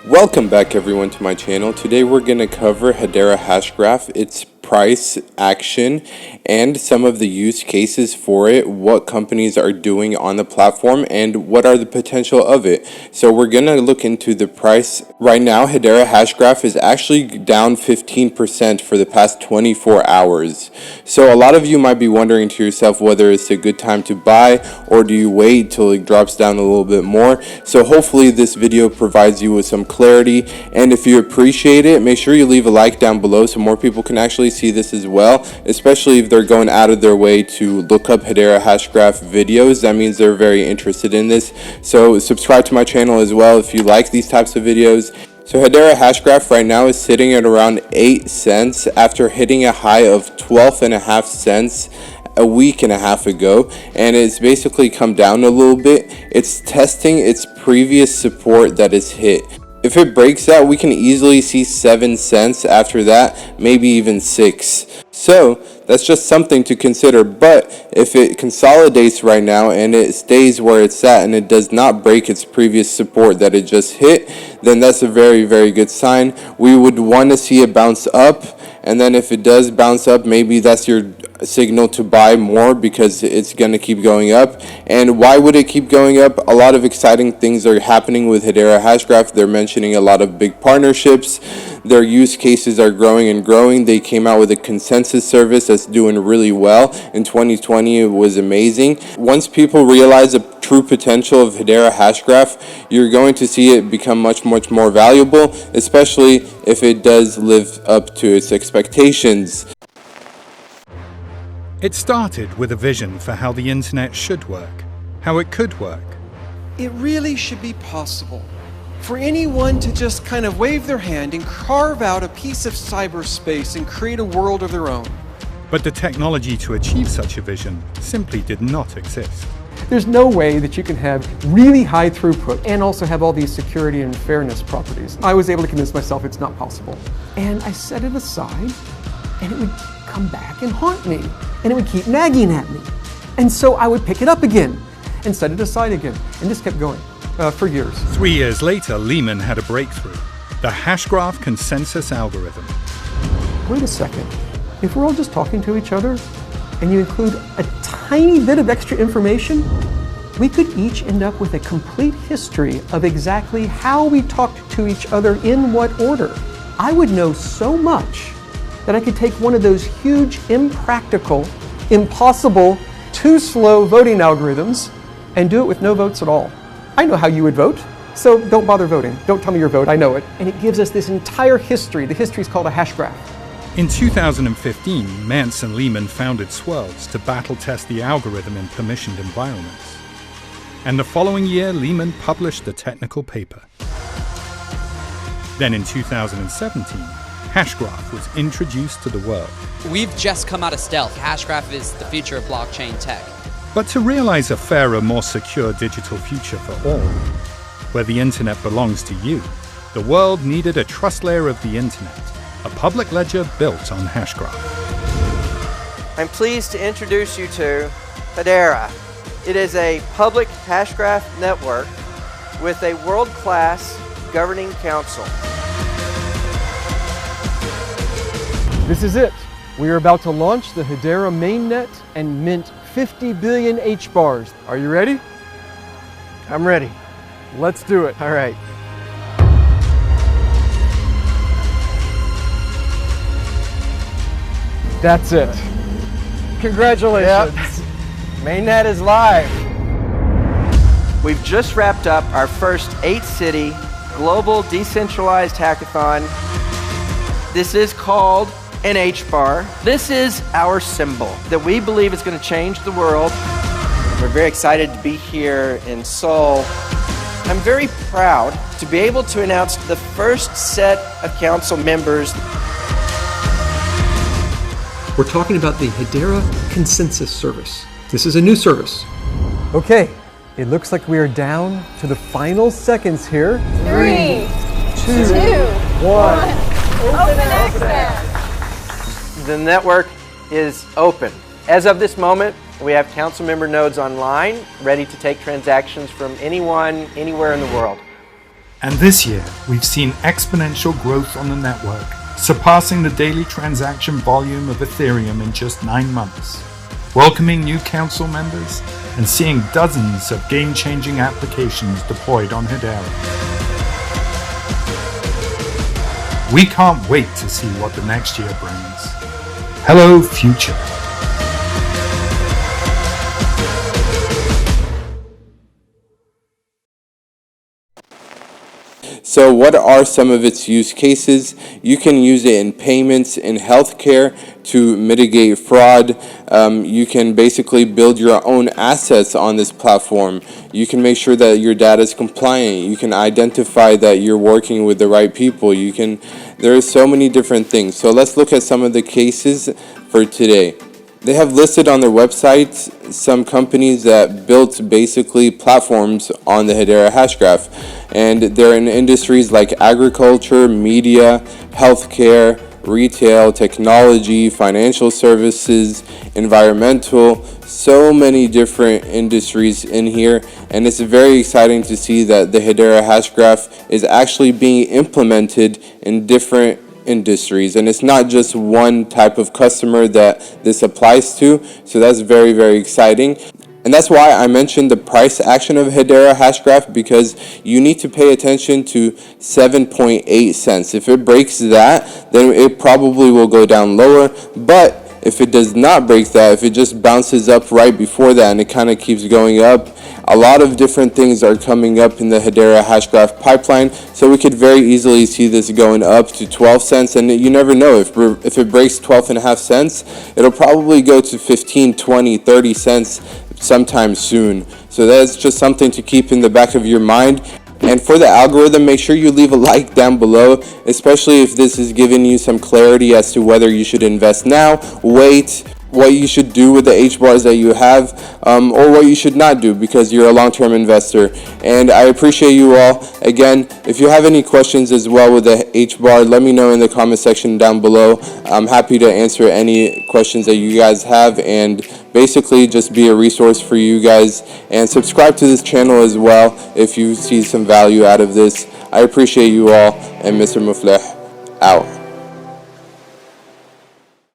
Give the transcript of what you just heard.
Welcome back everyone to my channel. Today we're going to cover Hedera Hashgraph, its price, action, and some of the use cases for it, what companies are doing on the platform, and what are the potential of it. So we're going to look into the price. Right now, Hedera Hashgraph is actually down 15% for the past 24 hours. So a lot of you might be wondering to yourself whether it's a good time to buy or do you wait till it drops down a little bit more. So hopefully this video provides you with some clarity, and if you appreciate it, make sure you leave a like down below so more people can actually see this as well, especially if they're going out of their way to look up Hedera Hashgraph videos. That means they're very interested in this. So subscribe to my channel as well if you like these types of videos. So Hedera Hashgraph right now is sitting at around 8 cents after hitting a high of 12.5 cents a week and a half ago, and it's basically come down a little bit. It's testing its previous support that is hit. If it breaks that, we can easily see 7 cents after that, maybe even 6. So that's just something to consider. But if it consolidates right now and it stays where it's at and it does not break its previous support that it just hit, then that's a very, very good sign. We would want to see it bounce up, and then if it does bounce up, maybe that's your signal to buy more because it's going to keep going up. And why would it keep going up? A lot of exciting things are happening with Hedera Hashgraph. They're mentioning a lot of big partnerships. Their use cases are growing and growing. They came out with a consensus service that's doing really well. In 2020, it was amazing. Once people realize the true potential of Hedera Hashgraph, you're going to see it become much more valuable, especially if it does live up to its expectations. It started with a vision for how the internet should work, how it could work. It really should be possible for anyone to just kind of wave their hand and carve out a piece of cyberspace and create a world of their own. But the technology to achieve such a vision simply did not exist. There's no way that you can have really high throughput and also have all these security and fairness properties. I was able to convince myself it's not possible. And I set it aside, and it would come back and haunt me, and it would keep nagging at me. And so I would pick it up again and set it aside again, and this kept going for years. 3 years later, Lehman had a breakthrough, the Hashgraph consensus algorithm. Wait a second, if we're all just talking to each other, and you include a tiny bit of extra information, we could each end up with a complete history of exactly how we talked to each other in what order. I would know so much that I could take one of those huge, impractical, impossible, too slow voting algorithms and do it with no votes at all. I know how you would vote, so don't bother voting. Don't tell me your vote, I know it. And it gives us this entire history. The history is called a hash graph. In 2015, Mance and Lehman founded Swirls to battle test the algorithm in permissioned environments. And the following year, Lehman published the technical paper. Then in 2017, Hashgraph was introduced to the world. We've just come out of stealth. Hashgraph is the future of blockchain tech. But to realize a fairer, more secure digital future for all, where the internet belongs to you, the world needed a trust layer of the internet, a public ledger built on Hashgraph. I'm pleased to introduce you to Hedera. It is a public Hashgraph network with a world-class governing council. This is it. We are about to launch the Hedera mainnet and mint 50 billion HBARs. Are you ready? I'm ready. Let's do it. All right. That's it. Congratulations. Yep. Mainnet is live. We've just wrapped up our first 8-city global decentralized hackathon. This is called an HBAR. This is our symbol that we believe is going to change the world. We're very excited to be here in Seoul. I'm very proud to be able to announce the first set of council members. We're talking about the Hedera consensus service. This is a new service. Okay, it looks like we are down to the final seconds here. 3, 2, 1. Open access. The network is open. As of this moment, we have council member nodes online, ready to take transactions from anyone, anywhere in the world. And this year, we've seen exponential growth on the network, surpassing the daily transaction volume of Ethereum in just 9 months, welcoming new council members, and seeing dozens of game-changing applications deployed on Hedera. We can't wait to see what the next year brings. Hello, future. So what are some of its use cases? You can use it in payments, in healthcare to mitigate fraud. You can basically build your own assets on this platform. You can make sure that your data is compliant. You can identify that you're working with the right people. There are so many different things. So let's look at some of the cases for today. They have listed on their website some companies that built basically platforms on the Hedera Hashgraph, and they're in industries like agriculture, media, healthcare, retail, technology, financial services, environmental, so many different industries in here, and it's very exciting to see that the Hedera Hashgraph is actually being implemented in different industries, and it's not just one type of customer that this applies to. So that's very, very exciting. And that's why I mentioned the price action of Hedera Hashgraph, because you need to pay attention to 7.8 cents. If it breaks that, then it probably will go down lower. But if it does not break that, if it just bounces up right before that and it kind of keeps going up, a lot of different things are coming up in the Hedera Hashgraph pipeline, so we could very easily see this going up to 12 cents, and you never know, if it breaks 12.5 cents, it'll probably go to 15, 20, 30 cents sometime soon. So that's just something to keep in the back of your mind. And for the algorithm, make sure you leave a like down below, especially if this is giving you some clarity as to whether you should invest now, wait, what you should do with the HBARs that you have, or what you should not do because you're a long-term investor. And I appreciate you all. Again, if you have any questions as well with the HBAR, let me know in the comment section down below. I'm happy to answer any questions that you guys have, and basically just be a resource for you guys. And subscribe to this channel as well if you see some value out of this. I appreciate you all, and Mr. Mufleh out.